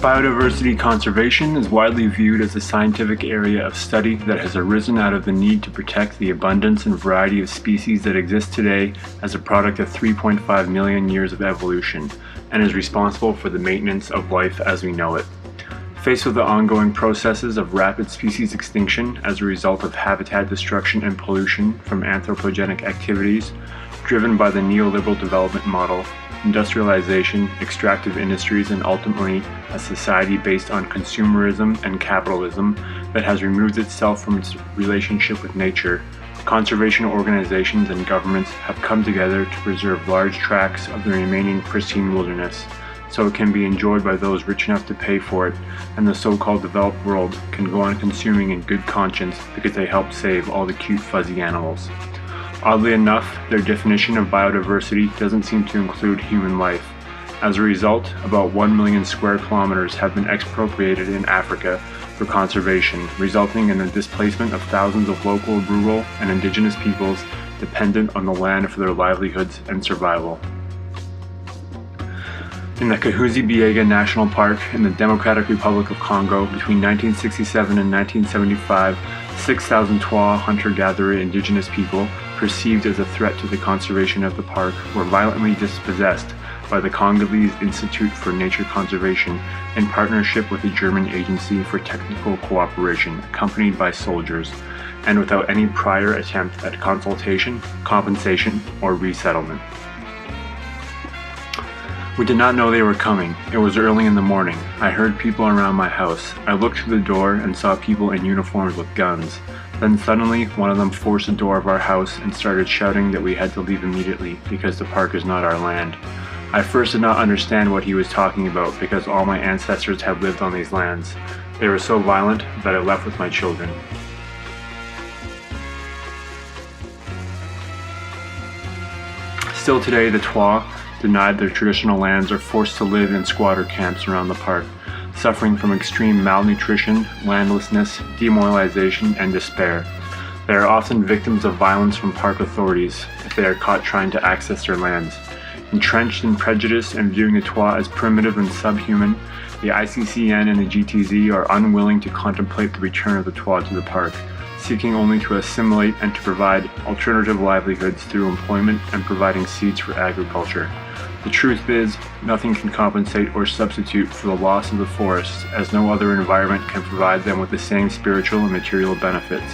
Biodiversity conservation is widely viewed as a scientific area of study that has arisen out of the need to protect the abundance and variety of species that exist today as a product of 3.5 million years of evolution, and is responsible for the maintenance of life as we know it. Faced with the ongoing processes of rapid species extinction as a result of habitat destruction and pollution from anthropogenic activities driven by the neoliberal development model, industrialization, extractive industries, and ultimately a society based on consumerism and capitalism that has removed itself from its relationship with nature, conservation organizations and governments have come together to preserve large tracts of the remaining pristine wilderness so it can be enjoyed by those rich enough to pay for it, and the so-called developed world can go on consuming in good conscience because they help save all the cute fuzzy animals. Oddly enough, their definition of biodiversity doesn't seem to include human life. As a result, about 1 million square kilometers have been expropriated in Africa for conservation, resulting in the displacement of thousands of local, rural, and indigenous peoples dependent on the land for their livelihoods and survival. In the Kahuzi-Biega National Park in the Democratic Republic of Congo between 1967 and 1975, 6,000 Twa hunter-gatherer indigenous people perceived as a threat to the conservation of the park were violently dispossessed by the Congolese Institute for Nature Conservation in partnership with the German Agency for Technical Cooperation, accompanied by soldiers, and without any prior attempt at consultation, compensation, or resettlement. We did not know they were coming. It was early in the morning. I heard people around my house. I looked through the door and saw people in uniforms with guns. Then suddenly, one of them forced the door of our house and started shouting that we had to leave immediately because the park is not our land. I first did not understand what he was talking about because all my ancestors had lived on these lands. They were so violent that I left with my children. Still today, the Twa, denied their traditional lands, are forced to live in squatter camps around the park, suffering from extreme malnutrition, landlessness, demoralization, and despair. They are often victims of violence from park authorities if they are caught trying to access their lands. Entrenched in prejudice and viewing the Twa as primitive and subhuman, the ICCN and the GTZ are unwilling to contemplate the return of the Twa to the park, seeking only to assimilate and to provide alternative livelihoods through employment and providing seeds for agriculture. The truth is, nothing can compensate or substitute for the loss of the forests, as no other environment can provide them with the same spiritual and material benefits.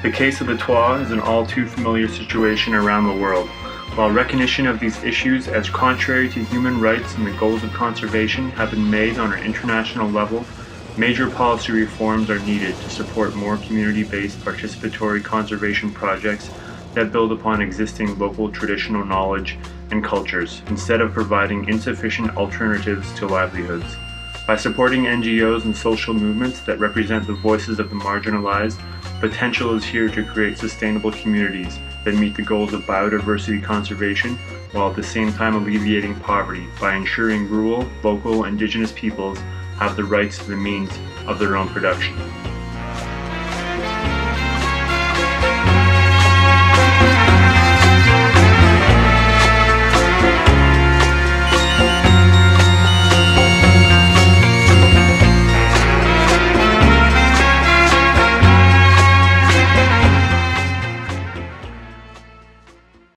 The case of the Twa is an all too familiar situation around the world. While recognition of these issues as contrary to human rights and the goals of conservation have been made on an international level, major policy reforms are needed to support more community-based participatory conservation projects that build upon existing local traditional knowledge and cultures, instead of providing insufficient alternatives to livelihoods. By supporting NGOs and social movements that represent the voices of the marginalized, potential is here to create sustainable communities that meet the goals of biodiversity conservation, while at the same time alleviating poverty by ensuring rural, local, indigenous peoples have the rights to the means of their own production.